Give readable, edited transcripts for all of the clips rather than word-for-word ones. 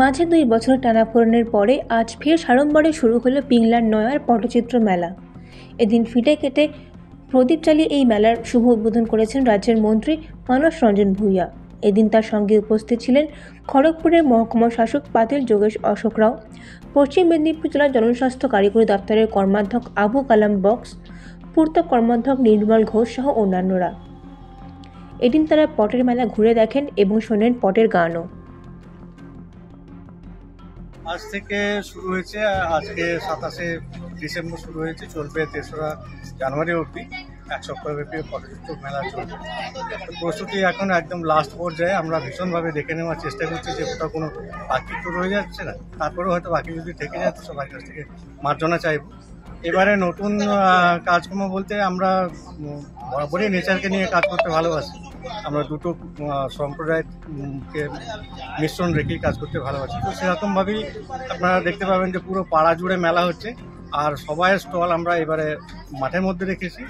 মাঝে 2 বছর টানাপোড়েনের পরে আজ ফের সাড়ম্বরে শুরু হলো পিংলার নয়ার পটচিত্র মেলা। এদিন ফিতে কেটে প্রদীপ জ্বালিয়ে এই মেলার শুভ উদ্বোধন করেছেন রাজ্যের মন্ত্রী মানস রঞ্জন ভূঁইয়া। এদিন তার সঙ্গে উপস্থিত ছিলেন খড়গপুরের মহকুমা শাসক পাতিল যোগেশ অশোক রাও, পশ্চিম মেদিনীপুর জেলার জনস্বাস্থ্য কারিগরি দপ্তরের কর্মাধ্যক্ষ আবু কালাম বক্স, পূর্ত কর্মাধ্যক্ষ নির্মল ঘোষ সহ অন্যান্যরা। এদিন তারা পটের মেলা ঘুরে দেখেন এবং শোনেন পটের গানও। আজ থেকে শুরু হয়েছে, আজকে 27শে ডিসেম্বর শুরু হয়েছে, চলবে 3রা জানুয়ারি অবধি 1 সপ্তাহব্যাপী পটচিত্র মেলা চলবে। প্রস্তুতি এখন একদম লাস্ট পর্যায়ে। আমরা ভীষণভাবে দেখে নেওয়ার চেষ্টা করছি যে কোথাও কোনো বাকি তো রয়ে যাচ্ছে না, তারপরেও হয়তো বাকি যদি থেকে যায় তো সবার কাছ থেকে মার্জনা চাইব। এবারে নতুন কাজকর্ম বলতে আমরা বরাবরই নেচারকে নিয়ে কাজ করতে ভালোবাসি। আমরা দুটো সম্প্রদায়কে মিশ্রণ রেখেই কাজ করতে ভালোবাসি। তো সেরকমভাবেই আপনারা দেখতে পাবেন যে পুরো পাড়া জুড়ে মেলা হচ্ছে, আর সবাইয়ের স্টল আমরা এবারে মাঠের মধ্যে রেখেছি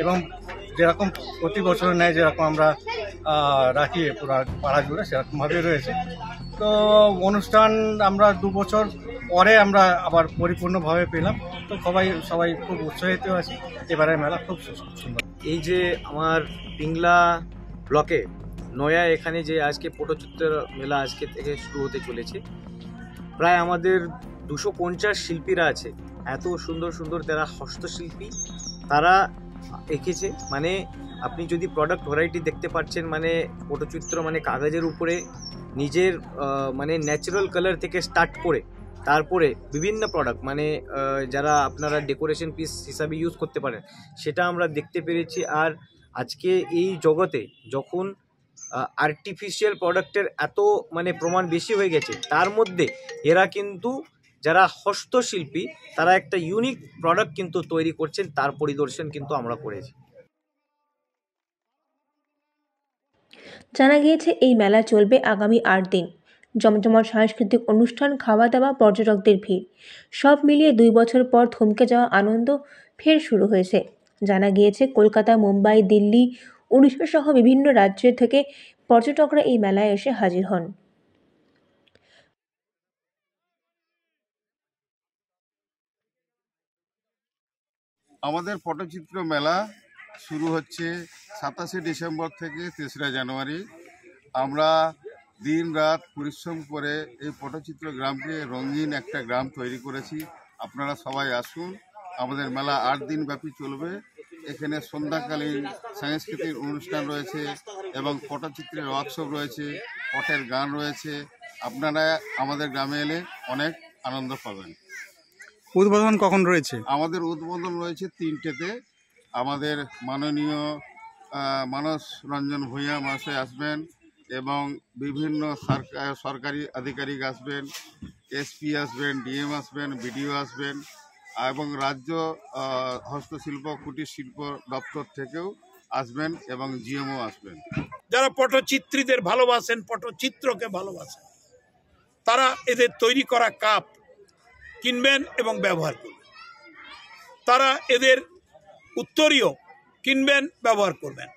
এবং যেরকম প্রতি বছরের ন্যায় যেরকম আমরা রাখি পুরো পাড়া জুড়ে সেরকমভাবেই রয়েছে। তো অনুষ্ঠান আমরা 2 বছর পরে আমরা আবার পরিপূর্ণভাবে পেলাম। তো সবাই খুব উৎসাহিত আছে। এবারের মেলা খুব সুন্দর। এই যে আমার পিংলা ব্লকে নয়া এখানে যে আজকে পটচিত্র মেলা আজকে থেকে শুরু হতে চলেছে, প্রায় আমাদের 250 শিল্পীরা আছে। এত সুন্দর সুন্দর তারা হস্তশিল্পী, তারা এঁকেছে। মানে আপনি যদি প্রোডাক্ট ভ্যারাইটি দেখতে পাচ্ছেন, মানে পটচিত্র মানে কাগজের উপরে নিজের মানে ন্যাচারাল কালার থেকে স্টার্ট করে তারপরে বিভিন্ন প্রোডাক্ট মানে যারা আপনারা ডেকোরেশন পিস হিসাবে ইউজ করতে পারেন সেটা আমরা দেখতে পেরেছি। আর আজকে এই জগতে যখন আর্টিফিশিয়াল প্রোডাক্টের এত মানে প্রমাণ বেশি হয়ে গেছে, তার মধ্যে এরা কিন্তু যারা হস্তশিল্পী তারা একটা ইউনিক প্রোডাক্ট কিন্তু তৈরি করছেন, তার পরিদর্শন কিন্তু আমরা করেছি। জানা গিয়েছে এই মেলা চলবে আগামী 8 দিন। জমজমাট সাংস্কৃতিক অনুষ্ঠান, খাওয়া দাওয়া, পর্যটকদের ভিড় সব মিলিয়ে 2 বছর পর থমকে যাওয়া আনন্দ ফের শুরু হয়েছে। জানা গিয়েছে কলকাতা, মুম্বাই, দিল্লি, উড়িষ্যা সহ বিভিন্ন রাজ্য থেকে পর্যটকরা এই মেলায় এসে হাজির হন। আমাদের পটচিত্র মেলা শুরু হচ্ছে 27শে ডিসেম্বর থেকে 3রা জানুয়ারি। আমরা দিন রাত পরিশ্রম করে এই পটচিত্র গ্রামকে রঙিন একটা গ্রাম তৈরি করেছি। আপনারা সবাই আসুন। আমাদের মেলা 8 দিন ব্যাপী চলবে। এখানে সন্ধ্যাকালীন সাংস্কৃতিক অনুষ্ঠান রয়েছে এবং পটচিত্রের ওয়ার্কশপ রয়েছে, পটের গান রয়েছে। আপনারা আমাদের গ্রামে এলে অনেক আনন্দ পাবেন। উদ্বোধন কখন রয়েছে? আমাদের উদ্বোধন রয়েছে 3টেতে। আমাদের মাননীয় মানস রঞ্জন ভূঁইয়া মহাশয় আসবেন এবং বিভিন্ন সরকারি আধিকারিক আসবেন, এসপি আসবেন, ডিএম আসবেন, বিডিও আসবেন এবং রাজ্য হস্তশিল্প কুটির শিল্প দপ্তর থেকেও আসবেন এবং জিএমও আসবেন। যারা পটচিত্রীদের ভালোবাসেন, পটচিত্রকে ভালোবাসেন, তারা এদের তৈরি করা কাপ কিনবেন এবং ব্যবহার করবেন। তারা এদের উত্তরীয় কিনবেন, ব্যবহার করবেন।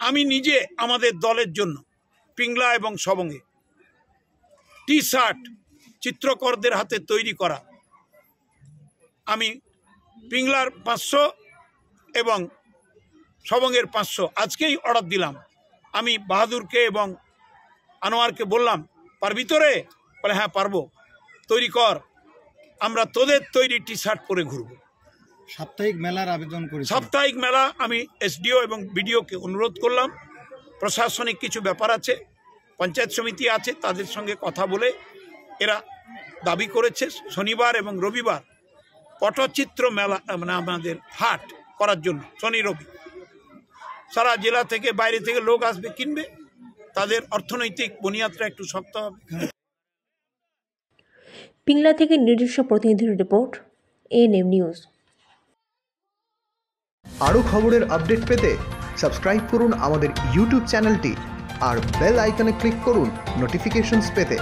আমি নিজে আমাদের দলের জন্য পিংলা এবং সবঙ্গে টি-শার্ট চিত্রকরদের হাতে তৈরি করা, আমি পিংলার 500 এবং সবঙ্গের 500 আজকেই অর্ডার দিলাম। আমি বাহাদুরকে এবং আনোয়ারকে বললাম, পারবি তো রে? বলে হ্যাঁ পারবো, তৈরি কর, আমরা তোদের তৈরি টি-শার্ট পরে ঘুরবো। সাপ্তাহিক মেলার আবেদন করি। সাপ্তাহিক মেলা আমি এসডিও এবং বিডিওকে অনুরোধ করলাম। প্রশাসনিক কিছু ব্যাপার আছে, পঞ্চায়েত সমিতি আছে, তাদের সঙ্গে কথা বলে এরা দাবি করেছে শনিবার এবং রবিবার পটচিত্র মেলা মানে আমাদের হাট করার জন্য। শনি রবি সারা জেলা থেকে বাইরে থেকে লোক আসবে, কিনবে, তাদের অর্থনৈতিক বুনিয়াদটা একটু শক্ত হবে। পিংলা থেকে নিজস্ব প্রতিনিধির রিপোর্ট, এএনএম নিউজ। আরও খবরের আপডেট পেতে সাবস্ক্রাইব করুন আমাদের ইউটিউব চ্যানেলটি আর বেল আইকনে ক্লিক করুন নোটিফিকেশনস পেতে।